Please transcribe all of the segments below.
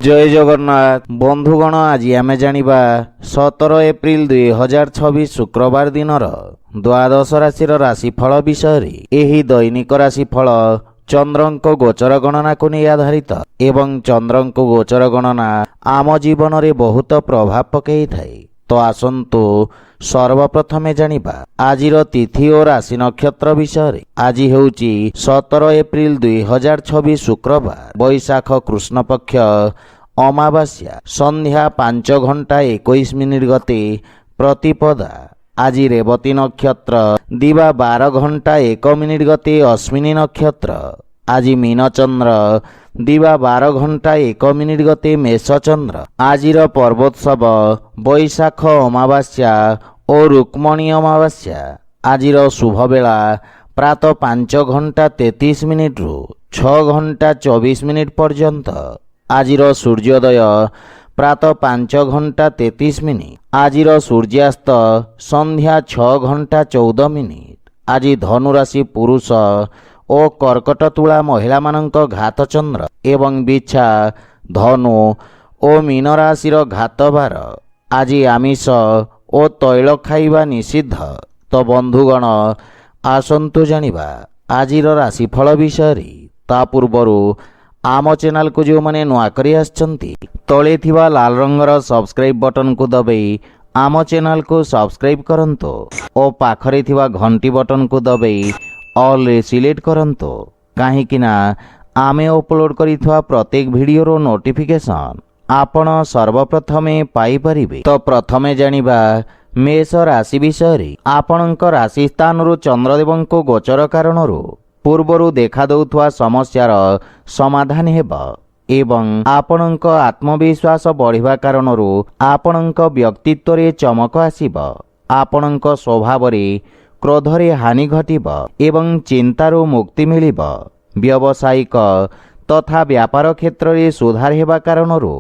जय जगन्नाथ बंधुगण आज आम जानिबा 17 एप्रिल 2026 शुक्रवार दिनर द्वादश राशि राशिफल विषय। एही दैनिक राशिफल चंद्रंक गोचर गणना को नहीं आधारित एवं चंद्रंक गोचर गणना आम जीवन में बहुत प्रभाव पकई थाए। तो आसंतु सर्वप्रथमे जानिबा आजिर तिथि और राशि नक्षत्र विषय। आज हेउची 17 एप्रिल 2026 शुक्रवार बैशाख कृष्ण पक्ष अमावास्या संध्या 5:21 गते प्रतिपदा। आज रेवती नक्षत्र दिवा 12:01 गते अश्विनी नक्षत्र। आज मीन चंद्र दिवा 12:01 गते मेष चंद्र। आजिर पर्वोत्सव बैशाख अमावास्या और रुक्मणी अमावास्या। आजिर शुभ बेला प्रातः 5:33 रु 6:24 पर्यंत। आजिर सूर्योदय प्रातः 5:33। आजिर सूर्यास्त संध्या 6:14। आज धनुराशि पुरुष और कर्कट तुला महिला मानक घात चंद्र एवं बिछा धनु और मीन राशि घात बार। आज आमिष और तैल खाइबा निषिद्ध। तो बंधुगण आसंतु जानिबा आजिर राशिफल विषय। ता पूर्वरु आम चैनल को जो माने नुआ करी आछंती तळे थिबा लाल रंगर सब्सक्राइब बटन को दबाई आम चैनल को सब्सक्राइब करंतो और पाखरे थिबा घंटी बटन को दबाई ऑल रे सिलेक्ट करंतो। काहेकिना आमे अपलोड करिथवा प्रत्येक वीडियोर नोटिफिकेशन आपण सर्वप्रथमे पाई परिबे। तो प्रथमे जानिबा मेष राशि विषय। आपणक राशि स्थान चंद्रदेवंको गोचर कारणरू पूर्वरु देखा दउथवा समस्यार समाधान हेबा एवं आपणक आत्मविश्वास बढ़िबा कारणरू आपणक व्यक्तित्व रे चमक आसीबा। आपणक स्वभाव रे क्रोध रे हानि घटिब एवं चिंतारू मुक्ति मिलिब। व्यावसायिक तथा व्यापार क्षेत्र रे सुधार हेबा कारणरू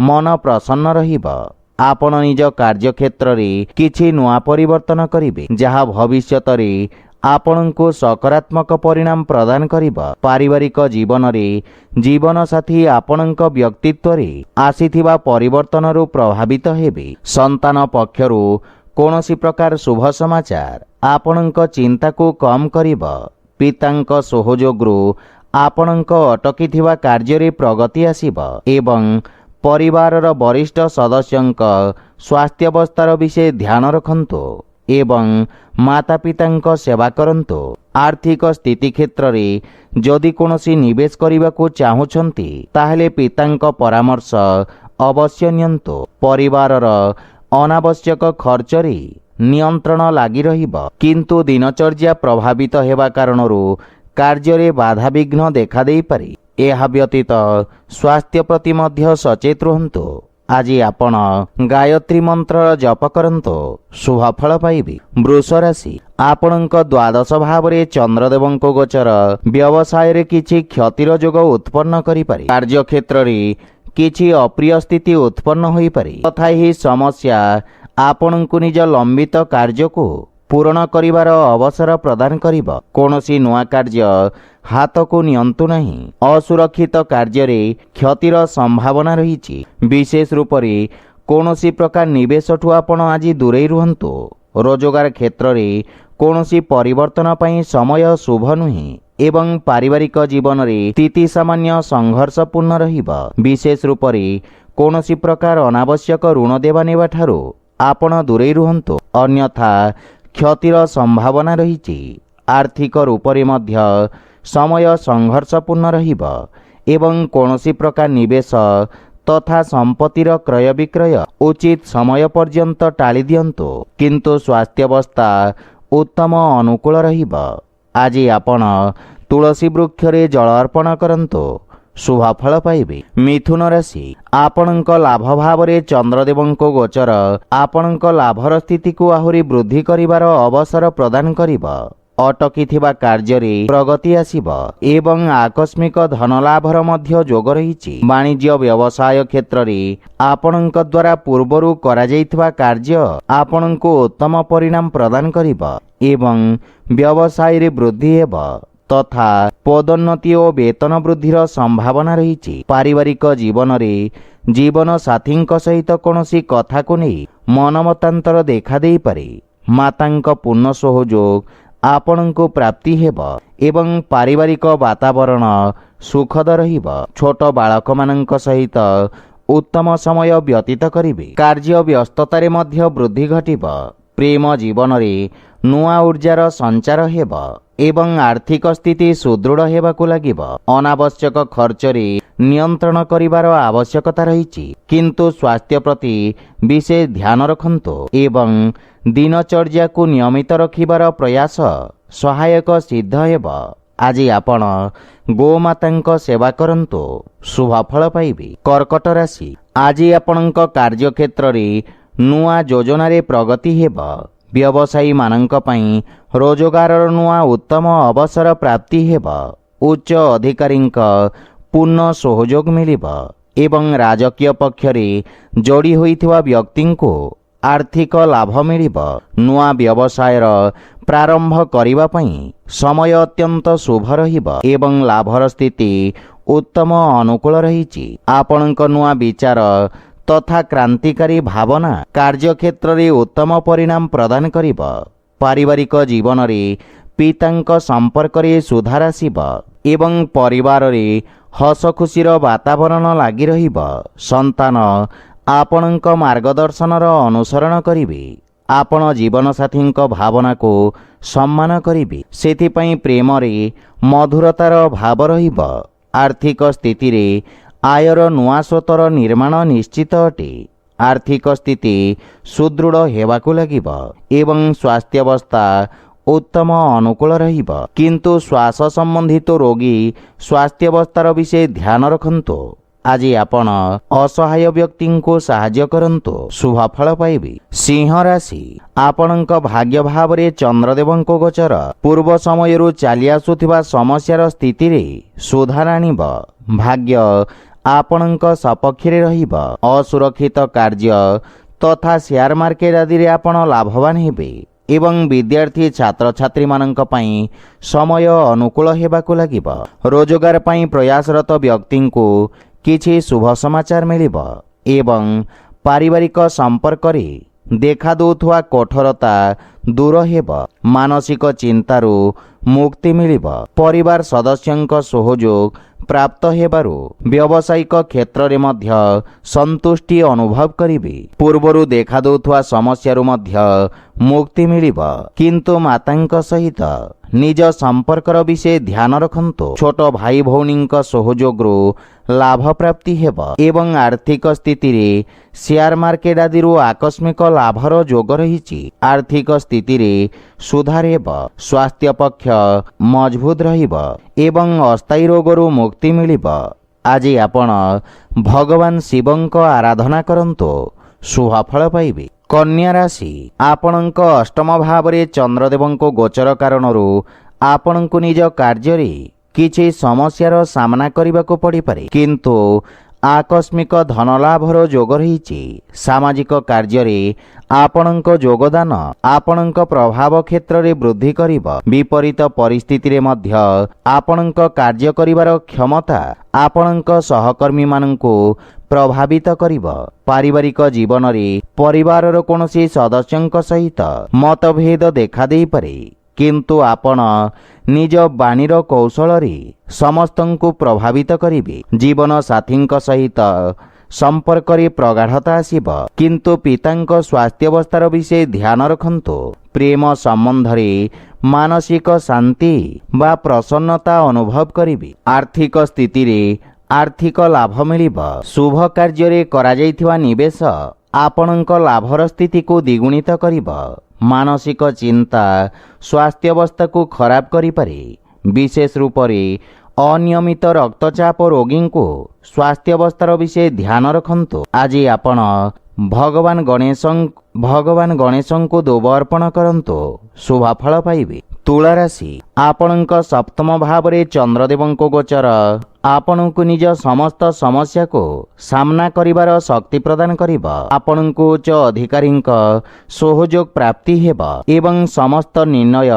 मन प्रसन्न रहिब। आपण निज कार्य क्षेत्र रे किछि नुआ परिवर्तन करिवे जहा भविष्यत रे आपणको सकारात्मक परिणाम प्रदान करिब। पारिवारिक जीवन रे जीवन साथी आपणक व्यक्तित्व रे आसीथिबा परिवर्तन रु प्रभावित हेबे। संतान पक्षरु कोनोसी प्रकार शुभ समाचार आपणक चिंता को कम करिब। पितांक सहयोगरु आपणक अटकीथिबा कार्य रे प्रगति आसीब एवं परिवारर वरिष्ठ सदस्यंक स्वास्थ्यावस्थार विषय ध्यान रखंतु एवं माता पितांक सेवा करंतु। आर्थिक स्थिति क्षेत्र रे जदि कोनोसी निवेश करिबा को चाहुछंती ताहले पितांक परामर्श अवश्य नियंतु। परिवारर अनावश्यक खर्च रे नियंत्रण लागि रहिब किंतु दिनचर्या प्रभावित हेबा कारणरू कार्य रे बाधा विघ्न देखा देई पारे। एहा व्यतीत स्वास्थ्य प्रति मध्य सचेत रहंतु। आज आपण गायत्री मंत्र जप करंतु शुभ फल पाइबे। वृष राशि आपणक द्वादश भाव रे चंद्रदेवंको गोचर व्यवसाय रे किछि क्षतिर जोग उत्पन्न करि पारे। कार्य क्षेत्र रे किछि अप्रिय स्थिति उत्पन्न होई पारे तथा ही समस्या आपणको निज लंबित कार्य को पूर्ण करिवार अवसर प्रदान करिब। कोनोसी नुआ कार्य हाथ को नियंतु नहीं। असुरक्षित कार्य रे क्षतिर संभावना रहिछि। विशेष रूप रे कोनोसी प्रकार निवेश ठु आपण आज दूरे रुहंतु। रोजगार क्षेत्र रे कोनोसी परिवर्तन पई समय शुभ नुहे एवं पारिवारिक जीवन रे स्थिति सामान्य संघर्षपूर्ण रहिब। विशेष रूप रे कोनोसी प्रकार अनावश्यक ऋण देवा नेबा ठारू आपण दूरे रुहंतु अन्यथा क्षतिर संभावना रहिछि। आर्थिक रूप रे मध्य समय संघर्षपूर्ण रहिब एवं कोनोसी प्रकार निवेश तथा संपत्तिर क्रय विक्रय उचित समय पर्यंत टाली दियंतु किंतु स्वास्थ्यावस्था उत्तम अनुकूल रहिब। आज आपण तुलसी वृक्ष रे जल अर्पण करंतु शुभ फल पाइबे। मिथुन राशि आपणक लाभ भाव रे चंद्रदेवंको गोचर आपणक लाभर स्थिति को आहुरी वृद्धि करिवार अवसर प्रदान करिब। अटकी थिबा कार्य रे प्रगति आसीब एवं आकस्मिक धन लाभर मध्य जोग रहिछि। वाणिज्य व्यवसाय क्षेत्र रे आपणक द्वारा पूर्वरु करा जाइथिबा कार्य आपणको उत्तम परिणाम प्रदान करिब एवं व्यवसाय रे वृद्धि हेब ତଥା ପଦୋନ୍ନତି ଓ ବେତନ ବୃଦ୍ଧିର ସମ୍ଭାବନା ରହିଛି। ପାରିବାରିକ ଜୀବନରେ ଜୀବନ ସାଥୀଙ୍କ ସହିତ କୌଣସି କଥାକୁ ନେଇ ମନମତାନ୍ତର ଦେଖାଦେଇପାରେ। ମାତାଙ୍କ ପୂର୍ଣ୍ଣ ସହଯୋଗ ଆପଣଙ୍କୁ ପ୍ରାପ୍ତି ହେବ ଏବଂ ପାରିବାରିକ ବାତାବରଣ ସୁଖଦ ରହିବ। ଛୋଟ ବାଳକମାନଙ୍କ ସହିତ ଉତ୍ତମ ସମୟ ବ୍ୟତୀତ କରିବେ। କାର୍ଯ୍ୟ ବ୍ୟସ୍ତତାରେ ମଧ୍ୟ ବୃଦ୍ଧି ଘଟିବ। ପ୍ରେମ ଜୀବନରେ ନୂଆ ଉର୍ଜାର ସଞ୍ଚାର ହେବ ଏବଂ ଆର୍ଥିକ ସ୍ଥିତି ସୁଦୃଢ଼ ହେବାକୁ ଲାଗିବ। ଅନାବଶ୍ୟକ ଖର୍ଚ୍ଚରେ ନିୟନ୍ତ୍ରଣ କରିବାର ଆବଶ୍ୟକତା ରହିଛି, କିନ୍ତୁ ସ୍ୱାସ୍ଥ୍ୟ ପ୍ରତି ବିଶେଷ ଧ୍ୟାନ ରଖନ୍ତୁ ଏବଂ ଦିନଚର୍ଯ୍ୟାକୁ ନିୟମିତ ରଖିବାର ପ୍ରୟାସ ସହାୟକ ସିଦ୍ଧ ହେବ। ଆଜି ଆପଣ ଗୋମାତାଙ୍କ ସେବା କରନ୍ତୁ, ଶୁଭଫଳ ପାଇବେ। କର୍କଟ ରାଶି, ଆଜି ଆପଣଙ୍କ କାର୍ଯ୍ୟକ୍ଷେତ୍ରରେ ନୂଆ ଯୋଜନାରେ ପ୍ରଗତି ହେବ। ବ୍ୟବସାୟୀମାନଙ୍କ ପାଇଁ ରୋଜଗାରର ନୂଆ ଉତ୍ତମ ଅବସର ପ୍ରାପ୍ତି ହେବ। ଉଚ୍ଚ ଅଧିକାରୀଙ୍କ ପୂର୍ଣ୍ଣ ସହଯୋଗ ମିଳିବ ଏବଂ ରାଜକୀୟ ପକ୍ଷରେ ଯୋଡ଼ି ହୋଇଥିବା ବ୍ୟକ୍ତିଙ୍କୁ ଆର୍ଥିକ ଲାଭ ମିଳିବ। ନୂଆ ବ୍ୟବସାୟର ପ୍ରାରମ୍ଭ କରିବା ପାଇଁ ସମୟ ଅତ୍ୟନ୍ତ ଶୁଭ ରହିବ ଏବଂ ଲାଭର ସ୍ଥିତି ଉତ୍ତମ ଅନୁକୂଳ ରହିଛି। ଆପଣଙ୍କ ନୂଆ ବିଚାର ତଥା କ୍ରାନ୍ତିକାରୀ ଭାବନା କାର୍ଯ୍ୟକ୍ଷେତ୍ରରେ ଉତ୍ତମ ପରିଣାମ ପ୍ରଦାନ କରିବ। ପାରିବାରିକ ଜୀବନରେ ପିତାଙ୍କ ସମ୍ପର୍କରେ ସୁଧାର ଆସିବ ଏବଂ ପରିବାରରେ ହସଖୁସିର ବାତାବରଣ ଲାଗି ରହିବ। ସନ୍ତାନ ଆପଣଙ୍କ ମାର୍ଗଦର୍ଶନର ଅନୁସରଣ କରିବେ। ଆପଣ ଜୀବନସାଥୀଙ୍କ ଭାବନାକୁ ସମ୍ମାନ କରିବେ, ସେଥିପାଇଁ ପ୍ରେମରେ ମଧୁରତାର ଭାବ ରହିବ। ଆର୍ଥିକ ସ୍ଥିତିରେ ଆୟର ନୂଆ ସ୍ରୋତର ନିର୍ମାଣ ନିଶ୍ଚିତ ଅଟେ। ଆର୍ଥିକ ସ୍ଥିତି ସୁଦୃଢ଼ ହେବାକୁ ଲାଗିବ ଏବଂ ସ୍ୱାସ୍ଥ୍ୟାବସ୍ଥା ଉତ୍ତମ ଅନୁକୂଳ ରହିବ, କିନ୍ତୁ ଶ୍ୱାସ ସମ୍ବନ୍ଧିତ ରୋଗୀ ସ୍ୱାସ୍ଥ୍ୟାବସ୍ଥାର ବିଷୟ ଧ୍ୟାନ ରଖନ୍ତୁ। ଆଜି ଆପଣ ଅସହାୟ ବ୍ୟକ୍ତିଙ୍କୁ ସାହାଯ୍ୟ କରନ୍ତୁ, ଶୁଭଫଳ ପାଇବେ। ସିଂହ ରାଶି, ଆପଣଙ୍କ ଭାଗ୍ୟ ଭାବରେ ଚନ୍ଦ୍ରଦେବଙ୍କ ଗୋଚର ପୂର୍ବ ସମୟରୁ ଚାଲି ଆସୁଥିବା ସମସ୍ୟାର ସ୍ଥିତିରେ ସୁଧାର ଆଣିବ। ଭାଗ୍ୟ ଆପଣଙ୍କ ସପକ୍ଷରେ ରହିବ। ଅସୁରକ୍ଷିତ କାର୍ଯ୍ୟ ତଥା ସେୟାର ମାର୍କେଟ ଆଦିରେ ଆପଣ ଲାଭବାନ ହେବେ ଏବଂ ବିଦ୍ୟାର୍ଥୀ ଛାତ୍ରଛାତ୍ରୀମାନଙ୍କ ପାଇଁ ସମୟ ଅନୁକୂଳ ହେବାକୁ ଲାଗିବ। ରୋଜଗାର ପାଇଁ ପ୍ରୟାସରତ ବ୍ୟକ୍ତିଙ୍କୁ କିଛି ଶୁଭ ସମାଚାର ମିଳିବ ଏବଂ ପାରିବାରିକ ସମ୍ପର୍କରେ ଦେଖାଦେଉଥିବା କଠୋରତା ଦୂର ହେବ। ମାନସିକ ଚିନ୍ତାରୁ ମୁକ୍ତି ମିଳିବ। ପରିବାର ସଦସ୍ୟଙ୍କ ସହଯୋଗ ପ୍ରାପ୍ତ ହେବାରୁ ବ୍ୟବସାୟିକ କ୍ଷେତ୍ରରେ ମଧ୍ୟ ସନ୍ତୁଷ୍ଟି ଅନୁଭବ କରିବେ। ପୂର୍ବରୁ ଦେଖାଦେଉଥିବା ସମସ୍ୟାରୁ ମଧ୍ୟ ମୁକ୍ତି ମିଳିବ, କିନ୍ତୁ ମାତାଙ୍କ ସହିତ ନିଜ ସମ୍ପର୍କର ବିଷୟ ଧ୍ୟାନ ରଖନ୍ତୁ। ଛୋଟ ଭାଇ ଭଉଣୀଙ୍କ ସହଯୋଗରୁ ଲାଭ ପ୍ରାପ୍ତି ହେବ ଏବଂ ଆର୍ଥିକ ସ୍ଥିତିରେ ସେୟାର ମାର୍କେଟ ଆଦିରୁ ଆକସ୍ମିକ ଲାଭର ଯୋଗ ରହିଛି। ଆର୍ଥିକ ସ୍ଥିତିରେ ସୁଧାର ହେବ। ସ୍ୱାସ୍ଥ୍ୟ ପକ୍ଷ ମଜବୁତ ରହିବ ଏବଂ ଅସ୍ଥାୟୀ ରୋଗରୁ ମୁକ୍ତି ମିଳିବ। ଆଜି ଆପଣ ଭଗବାନ ଶିବଙ୍କ ଆରାଧନା କରନ୍ତୁ, ଶୁଭଫଳ ପାଇବେ। କନ୍ୟା ରାଶି, ଆପଣଙ୍କ ଅଷ୍ଟମ ଭାବରେ ଚନ୍ଦ୍ରଦେବଙ୍କ ଗୋଚର କାରଣରୁ ଆପଣଙ୍କୁ ନିଜ କାର୍ଯ୍ୟରେ କିଛି ସମସ୍ୟାର ସାମ୍ନା କରିବାକୁ ପଡ଼ିପାରେ, କିନ୍ତୁ ଆକସ୍ମିକ ଧନଲାଭର ଯୋଗ ରହିଛି। ସାମାଜିକ କାର୍ଯ୍ୟରେ ଆପଣଙ୍କ ଯୋଗଦାନ ଆପଣଙ୍କ ପ୍ରଭାବ କ୍ଷେତ୍ରରେ ବୃଦ୍ଧି କରିବ। ବିପରୀତ ପରିସ୍ଥିତିରେ ମଧ୍ୟ ଆପଣଙ୍କ କାର୍ଯ୍ୟ କରିବାର କ୍ଷମତା ଆପଣଙ୍କ ସହକର୍ମୀମାନଙ୍କୁ ପ୍ରଭାବିତ କରିବ। ପାରିବାରିକ ଜୀବନରେ ପରିବାରର କୌଣସି ସଦସ୍ୟଙ୍କ ସହିତ ମତଭେଦ ଦେଖାଦେଇପାରେ, କିନ୍ତୁ ଆପଣ ନିଜ ବାଣୀର କୌଶଳରେ ସମସ୍ତଙ୍କୁ ପ୍ରଭାବିତ କରିବେ। ଜୀବନ ସାଥୀଙ୍କ ସହିତ ସମ୍ପର୍କରେ ପ୍ରଗାଢ଼ତା ଆସିବ, କିନ୍ତୁ ପିତାଙ୍କ ସ୍ୱାସ୍ଥ୍ୟାବସ୍ଥାର ବିଷୟ ଧ୍ୟାନ ରଖନ୍ତୁ। ପ୍ରେମ ସମ୍ବନ୍ଧରେ ମାନସିକ ଶାନ୍ତି ବା ପ୍ରସନ୍ନତା ଅନୁଭବ କରିବେ। ଆର୍ଥିକ ସ୍ଥିତିରେ ଆର୍ଥିକ ଲାଭ ମିଳିବ। ଶୁଭ କାର୍ଯ୍ୟରେ କରାଯାଇଥିବା ନିବେଶ ଆପଣଙ୍କ ଲାଭର ସ୍ଥିତିକୁ ଦ୍ୱିଗୁଣିତ କରିବ। ମାନସିକ ଚିନ୍ତା ସ୍ୱାସ୍ଥ୍ୟାବସ୍ଥାକୁ ଖରାପ କରିପାରେ। ବିଶେଷ ରୂପରେ ଅନିୟମିତ ରକ୍ତଚାପ ରୋଗୀଙ୍କୁ ସ୍ୱାସ୍ଥ୍ୟାବସ୍ଥାର ବିଷୟ ଧ୍ୟାନ ରଖନ୍ତୁ। ଆଜି ଆପଣ ଭଗବାନ ଗଣେଶଙ୍କୁ ଦୁବ ଅର୍ପଣ କରନ୍ତୁ, ଶୁଭଫଳ ପାଇବେ। ତୁଳା ରାଶି, ଆପଣଙ୍କ ସପ୍ତମ ଭାବରେ ଚନ୍ଦ୍ରଦେବଙ୍କ ଗୋଚର ଆପଣଙ୍କୁ ନିଜ ସମସ୍ତ ସମସ୍ୟାକୁ ସାମ୍ନା କରିବାର ଶକ୍ତି ପ୍ରଦାନ କରିବ। ଆପଣଙ୍କୁ ଉଚ୍ଚ ଅଧିକାରୀଙ୍କ ସହଯୋଗ ପ୍ରାପ୍ତି ହେବ ଏବଂ ସମସ୍ତ ନିର୍ଣ୍ଣୟ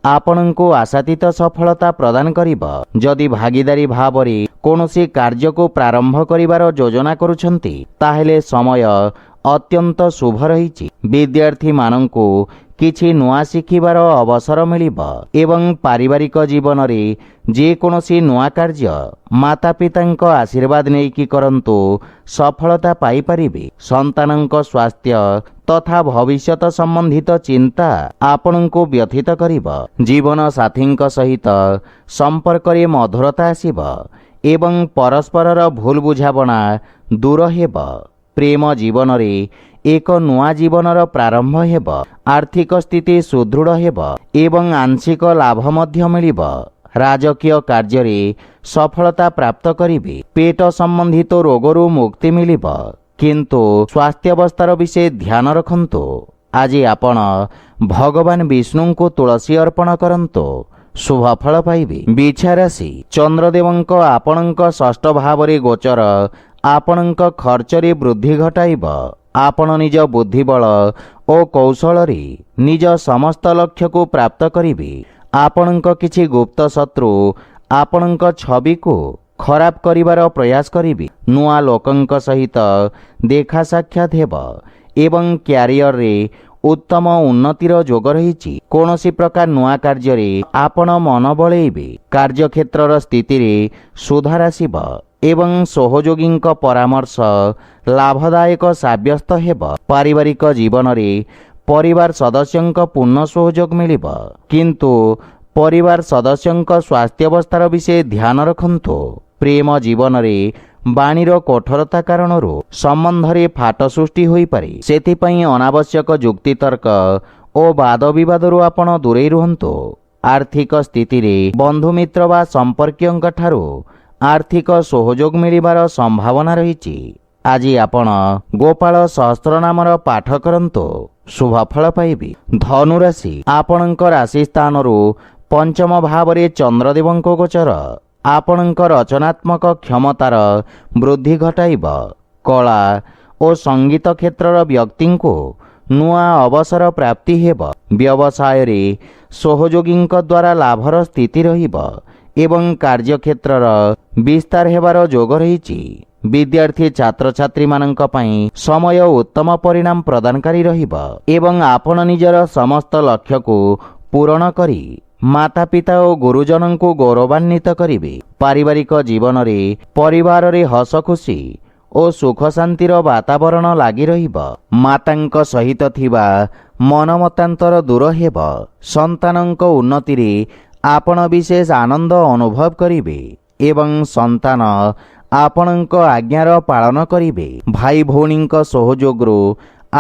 ଆପଣଙ୍କୁ ଆଶାତୀତ ସଫଳତା ପ୍ରଦାନ କରିବ। ଯଦି ଭାଗିଦାରୀ ଭାବରେ କୌଣସି କାର୍ଯ୍ୟକୁ ପ୍ରାରମ୍ଭ କରିବାର ଯୋଜନା କରୁଛନ୍ତି ତାହେଲେ ସମୟ ଅତ୍ୟନ୍ତ ଶୁଭ ରହିଛି। ବିଦ୍ୟାର୍ଥୀମାନଙ୍କୁ କିଛି ନୂଆ ଶିଖିବାର ଅବସର ମିଳିବ ଏବଂ ପାରିବାରିକ ଜୀବନରେ ଯେକୌଣସି ନୂଆ କାର୍ଯ୍ୟ ମାତାପିତାଙ୍କ ଆଶୀର୍ବାଦ ନେଇକି କରନ୍ତୁ, ସଫଳତା ପାଇପାରିବେ। ସନ୍ତାନଙ୍କ ସ୍ୱାସ୍ଥ୍ୟ ତଥା ଭବିଷ୍ୟତ ସମ୍ବନ୍ଧିତ ଚିନ୍ତା ଆପଣଙ୍କୁ ବ୍ୟଥିତ କରିବ। ଜୀବନ ସାଥୀଙ୍କ ସହିତ ସମ୍ପର୍କରେ ମଧୁରତା ଆସିବ ଏବଂ ପରସ୍ପରର ଭୁଲ ବୁଝାମଣା ଦୂର ହେବ। ପ୍ରେମ ଜୀବନରେ ଏକ ନୂଆ ଜୀବନର ପ୍ରାରମ୍ଭ ହେବ। ଆର୍ଥିକ ସ୍ଥିତି ସୁଦୃଢ଼ ହେବ ଏବଂ ଆଂଶିକ ଲାଭ ମଧ୍ୟ ମିଳିବ। ରାଜକୀୟ କାର୍ଯ୍ୟରେ ସଫଳତା ପ୍ରାପ୍ତ କରିବେ। ପେଟ ସମ୍ବନ୍ଧିତ ରୋଗରୁ ମୁକ୍ତି ମିଳିବ, କିନ୍ତୁ ସ୍ୱାସ୍ଥ୍ୟାବସ୍ଥାର ବିଷୟ ଧ୍ୟାନ ରଖନ୍ତୁ। ଆଜି ଆପଣ ଭଗବାନ ବିଷ୍ଣୁଙ୍କୁ ତୁଳସୀ ଅର୍ପଣ କରନ୍ତୁ, ଶୁଭ ଫଳ ପାଇବେ। ବିଛା ରାଶି, ଚନ୍ଦ୍ରଦେବଙ୍କ ଆପଣଙ୍କ ଷଷ୍ଠ ଭାବରେ ଗୋଚର ଆପଣଙ୍କ ଖର୍ଚ୍ଚରେ ବୃଦ୍ଧି ଘଟାଇବ। ଆପଣ ନିଜ ବୁଦ୍ଧିବଳ ଓ କୌଶଳରେ ନିଜ ସମସ୍ତ ଲକ୍ଷ୍ୟକୁ ପ୍ରାପ୍ତ କରିବେ। ଆପଣଙ୍କ କିଛି ଗୁପ୍ତ ଶତ୍ରୁ ଆପଣଙ୍କ ଛବିକୁ ଖରାପ କରିବାର ପ୍ରୟାସ କରିବେ। ନୂଆ ଲୋକଙ୍କ ସହିତ ଦେଖା ସାକ୍ଷାତ ହେବ ଏବଂ କ୍ୟାରିୟରରେ ଉତ୍ତମ ଉନ୍ନତିର ଯୋଗ ରହିଛି। କୌଣସି ପ୍ରକାର ନୂଆ କାର୍ଯ୍ୟରେ ଆପଣ ମନ ବଳେଇବେ। କାର୍ଯ୍ୟକ୍ଷେତ୍ରର ସ୍ଥିତିରେ ସୁଧାର ଆସିବ ଏବଂ ସହଯୋଗୀଙ୍କ ପରାମର୍ଶ ଲାଭଦାୟକ ସାବ୍ୟସ୍ତ ହେବ। ପାରିବାରିକ ଜୀବନରେ ପରିବାର ସଦସ୍ୟଙ୍କ ପୂର୍ଣ୍ଣ ସହଯୋଗ ମିଳିବ, କିନ୍ତୁ ପରିବାର ସଦସ୍ୟଙ୍କ ସ୍ୱାସ୍ଥ୍ୟାବସ୍ଥାର ବିଷୟ ଧ୍ୟାନ ରଖନ୍ତୁ। ପ୍ରେମ ଜୀବନରେ ବାଣୀର କଠୋରତା କାରଣରୁ ସମ୍ବନ୍ଧରେ ଫାଟ ସୃଷ୍ଟି ହୋଇପାରେ। ସେଥିପାଇଁ ଅନାବଶ୍ୟକ ଯୁକ୍ତିତର୍କ ଓ ବାଦ ବିବାଦରୁ ଆପଣ ଦୂରେଇ ରୁହନ୍ତୁ। ଆର୍ଥିକ ସ୍ଥିତିରେ ବନ୍ଧୁମିତ୍ର ବା ସମ୍ପର୍କୀୟଙ୍କ ଠାରୁ ଆର୍ଥିକ ସହଯୋଗ ମିଳିବାର ସମ୍ଭାବନା ରହିଛି। ଆଜି ଆପଣ ଗୋପାଳ ସହସ୍ର ନାମର ପାଠ କରନ୍ତୁ, ଶୁଭ ଫଳ ପାଇବେ। ଧନୁରାଶି, ଆପଣଙ୍କ ରାଶି ସ୍ଥାନରୁ ପଞ୍ଚମ ଭାବରେ ଚନ୍ଦ୍ରଦେବଙ୍କ ଗୋଚର ଆପଣଙ୍କ ରଚନାତ୍ମକ କ୍ଷମତାର ବୃଦ୍ଧି ଘଟାଇବ। କଳା ଓ ସଙ୍ଗୀତ କ୍ଷେତ୍ରର ବ୍ୟକ୍ତିଙ୍କୁ ନୂଆ ଅବସର ପ୍ରାପ୍ତି ହେବ। ବ୍ୟବସାୟରେ ସହଯୋଗୀଙ୍କ ଦ୍ୱାରା ଲାଭର ସ୍ଥିତି ରହିବ ଏବଂ କାର୍ଯ୍ୟକ୍ଷେତ୍ରର ବିସ୍ତାର ହେବାର ଯୋଗ ରହିଛି। ବିଦ୍ୟାର୍ଥୀ ଛାତ୍ରଛାତ୍ରୀମାନଙ୍କ ପାଇଁ ସମୟ ଉତ୍ତମ ପରିଣାମ ପ୍ରଦାନକାରୀ ରହିବ ଏବଂ ଆପଣ ନିଜର ସମସ୍ତ ଲକ୍ଷ୍ୟକୁ ପୂରଣ କରି ମାତାପିତା ଓ ଗୁରୁଜନଙ୍କୁ ଗୌରବାନ୍ୱିତ କରିବେ। ପାରିବାରିକ ଜୀବନରେ ପରିବାରରେ ହସ ଖୁସି ଓ ସୁଖ ଶାନ୍ତିର ବାତାବରଣ ଲାଗି ରହିବ। ମାତାଙ୍କ ସହିତ ଥିବା ମନମତାନ୍ତର ଦୂର ହେବ। ସନ୍ତାନଙ୍କ ଉନ୍ନତିରେ ଆପଣ ବିଶେଷ ଆନନ୍ଦ ଅନୁଭବ କରିବେ ଏବଂ ସନ୍ତାନ ଆପଣଙ୍କ ଆଜ୍ଞାର ପାଳନ କରିବେ। ଭାଇ ଭଉଣୀଙ୍କ ସହଯୋଗରୁ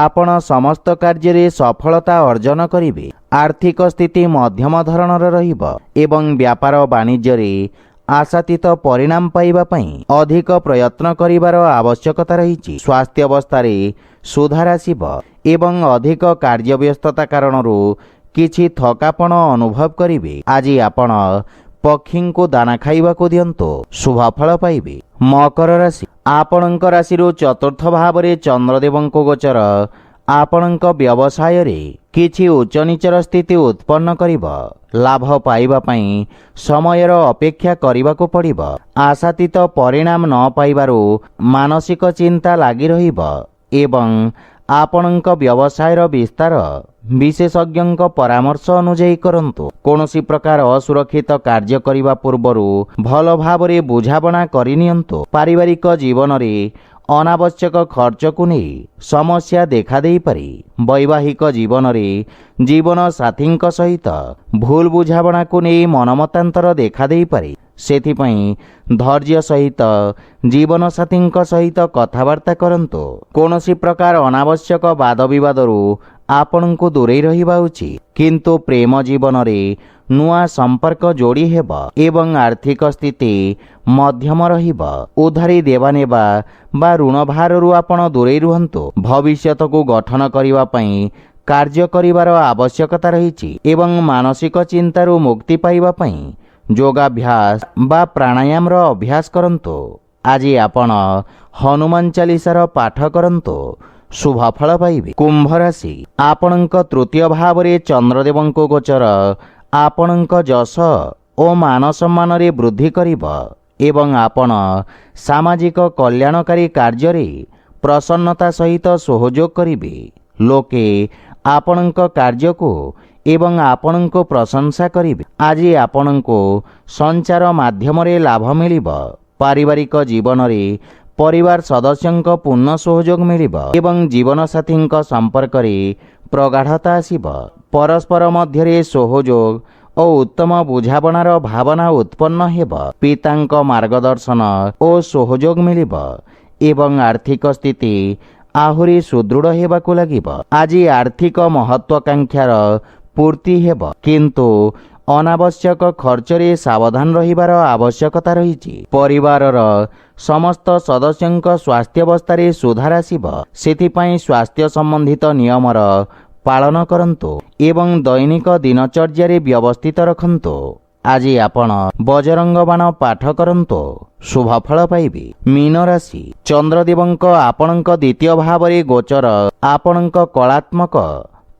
ଆପଣ ସମସ୍ତ କାର୍ଯ୍ୟରେ ସଫଳତା ଅର୍ଜନ କରିବେ। ଆର୍ଥିକ ସ୍ଥିତି ମଧ୍ୟମ ଧରଣର ରହିବ ଏବଂ ବ୍ୟାପାର ବାଣିଜ୍ୟରେ ଆଶାତୀତ ପରିଣାମ ପାଇବା ପାଇଁ ଅଧିକ ପ୍ରୟତ୍ନ କରିବାର ଆବଶ୍ୟକତା ରହିଛି। ସ୍ୱାସ୍ଥ୍ୟାବସ୍ଥାରେ ସୁଧାର ଆସିବ ଏବଂ ଅଧିକ କାର୍ଯ୍ୟବ୍ୟସ୍ତତା କାରଣରୁ କିଛି ଥକାପଣ ଅନୁଭବ କରିବେ। ଆଜି ଆପଣ ପକ୍ଷୀଙ୍କୁ ଦାନା ଖାଇବାକୁ ଦିଅନ୍ତୁ, ଶୁଭ ଫଳ ପାଇବେ। ମକର ରାଶି, ଆପଣଙ୍କ ରାଶିରୁ ଚତୁର୍ଥ ଭାବରେ ଚନ୍ଦ୍ରଦେବଙ୍କ ଗୋଚର ଆପଣଙ୍କ ବ୍ୟବସାୟରେ କିଛି ଉଚ୍ଚନୀଚର ସ୍ଥିତି ଉତ୍ପନ୍ନ କରିବ। ଲାଭ ପାଇବା ପାଇଁ ସମୟର ଅପେକ୍ଷା କରିବାକୁ ପଡ଼ିବ। ଆଶାତୀତ ପରିଣାମ ନ ପାଇବାରୁ ମାନସିକ ଚିନ୍ତା ଲାଗି ରହିବ ଏବଂ ଆପଣଙ୍କ ବ୍ୟବସାୟର ବିସ୍ତାର ବିଶେଷଜ୍ଞଙ୍କ ପରାମର୍ଶ ଅନୁଯାୟୀ କରନ୍ତୁ। କୌଣସି ପ୍ରକାର ଅସୁରକ୍ଷିତ କାର୍ଯ୍ୟ କରିବା ପୂର୍ବରୁ ଭଲ ଭାବରେ ବୁଝାମଣା କରିନିଅନ୍ତୁ। ପାରିବାରିକ ଜୀବନରେ ଅନାବଶ୍ୟକ ଖର୍ଚ୍ଚକୁ ନେଇ ସମସ୍ୟା ଦେଖାଦେଇପାରେ। ବୈବାହିକ ଜୀବନରେ ଜୀବନ ସାଥୀଙ୍କ ସହିତ ଭୁଲ ବୁଝାମଣାକୁ ନେଇ ମନମତାନ୍ତର ଦେଖାଦେଇପାରେ। ସେଥିପାଇଁ ଧୈର୍ଯ୍ୟ ସହିତ ଜୀବନସାଥୀଙ୍କ ସହିତ କଥାବାର୍ତ୍ତା କରନ୍ତୁ। କୌଣସି ପ୍ରକାର ଅନାବଶ୍ୟକ ବାଦ ବିବାଦରୁ ଆପଣଙ୍କୁ ଦୂରେଇ ରହିବା ଉଚିତ, କିନ୍ତୁ ପ୍ରେମ ଜୀବନରେ ନୂଆ ସମ୍ପର୍କ ଯୋଡ଼ି ହେବ ଏବଂ ଆର୍ଥିକ ସ୍ଥିତି ମଧ୍ୟମ ରହିବ। ଉଧାରୀ ଦେବା ନେବା ବା ଋଣ ଭାରରୁ ଆପଣ ଦୂରେଇ ରୁହନ୍ତୁ। ଭବିଷ୍ୟତକୁ ଗଠନ କରିବା ପାଇଁ କାର୍ଯ୍ୟ କରିବାର ଆବଶ୍ୟକତା ରହିଛି ଏବଂ ମାନସିକ ଚିନ୍ତାରୁ ମୁକ୍ତି ପାଇବା ପାଇଁ ଯୋଗାଭ୍ୟାସ ବା ପ୍ରାଣାୟାମର ଅଭ୍ୟାସ କରନ୍ତୁ। ଆଜି ଆପଣ ହନୁମାନ ଚାଳିଶାର ପାଠ କରନ୍ତୁ, ଶୁଭ ଫଳ ପାଇବେ। କୁମ୍ଭ ରାଶି, ଆପଣଙ୍କ ତୃତୀୟ ଭାବରେ ଚନ୍ଦ୍ରଦେବଙ୍କ ଗୋଚର ଆପଣଙ୍କ ଯଶ ଓ ମାନ ସମ୍ମାନରେ ବୃଦ୍ଧି କରିବ ଏବଂ ଆପଣ ସାମାଜିକ କଲ୍ୟାଣକାରୀ କାର୍ଯ୍ୟରେ ପ୍ରସନ୍ନତା ସହିତ ସହଯୋଗ କରିବେ। ଲୋକେ ଆପଣଙ୍କ କାର୍ଯ୍ୟକୁ ଏବଂ ଆପଣଙ୍କୁ ପ୍ରଶଂସା କରିବେ। ଆଜି ଆପଣଙ୍କୁ ସଞ୍ଚାର ମାଧ୍ୟମରେ ଲାଭ ମିଳିବ। ପାରିବାରିକ ଜୀବନରେ ପରିବାର ସଦସ୍ୟଙ୍କ ପୂର୍ଣ୍ଣ ସହଯୋଗ ମିଳିବ ଏବଂ ଜୀବନସାଥୀଙ୍କ ସମ୍ପର୍କରେ ପ୍ରଗାଢ଼ତା ଆସିବ। ପରସ୍ପର ମଧ୍ୟରେ ସହଯୋଗ ଓ ଉତ୍ତମ ବୁଝାମଣାର ଭାବନା ଉତ୍ପନ୍ନ ହେବ। ପିତାଙ୍କ ମାର୍ଗଦର୍ଶନ ଓ ସହଯୋଗ ମିଳିବ ଏବଂ ଆର୍ଥିକ ସ୍ଥିତି ଆହୁରି ସୁଦୃଢ଼ ହେବାକୁ ଲାଗିବ। ଆଜି ଆର୍ଥିକ ମହତ୍ୱାକାଂକ୍ଷାର ପୂର୍ତ୍ତି ହେବ, କିନ୍ତୁ ଅନାବଶ୍ୟକ ଖର୍ଚ୍ଚରେ ସାବଧାନ ରହିବାର ଆବଶ୍ୟକତା ରହିଛି। ପରିବାରର ସମସ୍ତ ସଦସ୍ୟଙ୍କ ସ୍ୱାସ୍ଥ୍ୟାବସ୍ଥାରେ ସୁଧାର ଆସିବ। ସେଥିପାଇଁ ସ୍ୱାସ୍ଥ୍ୟ ସମ୍ବନ୍ଧିତ ନିୟମର ପାଳନ କରନ୍ତୁ ଏବଂ ଦୈନିକ ଦିନଚର୍ଯ୍ୟାରେ ବ୍ୟବସ୍ଥିତ ରଖନ୍ତୁ। ଆଜି ଆପଣ ବଜରଙ୍ଗ ବାଣ ପାଠ କରନ୍ତୁ, ଶୁଭଫଳ ପାଇବେ। ମୀନ ରାଶି, ଚନ୍ଦ୍ରଦେବଙ୍କ ଆପଣଙ୍କ ଦ୍ୱିତୀୟ ଭାବରେ ଗୋଚର ଆପଣଙ୍କ କଳାତ୍ମକ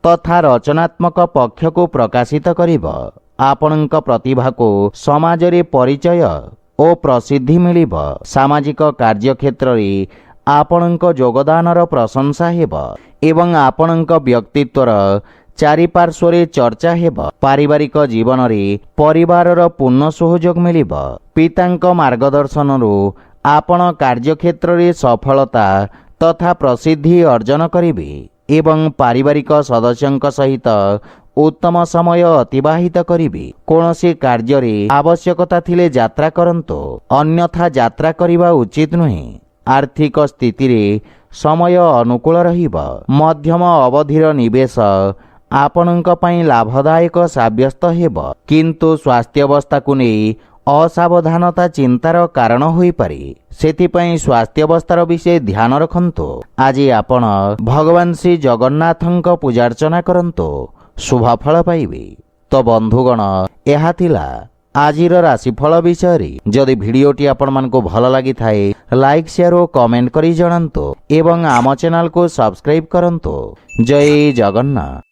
ତଥା ରଚନାତ୍ମକ ପକ୍ଷକୁ ପ୍ରକାଶିତ କରିବ। ଆପଣଙ୍କ ପ୍ରତିଭାକୁ ସମାଜରେ ପରିଚୟ ଓ ପ୍ରସିଦ୍ଧି ମିଳିବ। ସାମାଜିକ କାର୍ଯ୍ୟକ୍ଷେତ୍ରରେ ଆପଣଙ୍କ ଯୋଗଦାନର ପ୍ରଶଂସା ହେବ ଏବଂ ଆପଣଙ୍କ ବ୍ୟକ୍ତିତ୍ୱର ଚାରିପାର୍ଶ୍ୱରେ ଚର୍ଚ୍ଚା ହେବ। ପାରିବାରିକ ଜୀବନରେ ପରିବାରର ପୂର୍ଣ୍ଣ ସହଯୋଗ ମିଳିବ। ପିତାଙ୍କ ମାର୍ଗଦର୍ଶନରୁ ଆପଣ କାର୍ଯ୍ୟକ୍ଷେତ୍ରରେ ସଫଳତା ତଥା ପ୍ରସିଦ୍ଧି ଅର୍ଜନ କରିବେ ଏବଂ ପାରିବାରିକ ସଦସ୍ୟଙ୍କ ସହିତ ଉତ୍ତମ ସମୟ ଅତିବାହିତ କରିବେ। କୌଣସି କାର୍ଯ୍ୟରେ ଆବଶ୍ୟକତା ଥିଲେ ଯାତ୍ରା କରନ୍ତୁ, ଅନ୍ୟଥା ଯାତ୍ରା କରିବା ଉଚିତ ନୁହେଁ। ଆର୍ଥିକ ସ୍ଥିତିରେ ସମୟ ଅନୁକୂଳ ରହିବ। ମଧ୍ୟମ ଅବଧିର ନିବେଶ ଆପଣଙ୍କ ପାଇଁ ଲାଭଦାୟକ ସାବ୍ୟସ୍ତ ହେବ, କିନ୍ତୁ ସ୍ୱାସ୍ଥ୍ୟାବସ୍ଥାକୁ ନେଇ ଅସାବଧାନତା ଚିନ୍ତାର କାରଣ ହୋଇପାରେ। ସେଥିପାଇଁ ସ୍ୱାସ୍ଥ୍ୟାବସ୍ଥାର ବିଷୟ ଧ୍ୟାନ ରଖନ୍ତୁ। ଆଜି ଆପଣ ଭଗବାନ ଶ୍ରୀ ଜଗନ୍ନାଥଙ୍କ ପୂଜାର୍ଚ୍ଚନା କରନ୍ତୁ, ଶୁଭଫଳ ପାଇବେ। ତ ବନ୍ଧୁଗଣ, ଏହା ଥିଲା ଆଜିର ରାଶିଫଳ ବିଷୟରେ। ଯଦି ଭିଡ଼ିଓଟି ଆପଣମାନଙ୍କୁ ଭଲ ଲାଗିଥାଏ, ଲାଇକ୍, ସେୟାର ଓ କମେଣ୍ଟ କରି ଜଣାନ୍ତୁ ଏବଂ ଆମ ଚ୍ୟାନେଲକୁ ସବସ୍କ୍ରାଇବ୍ କରନ୍ତୁ। ଜୟ ଜଗନ୍ନାଥ।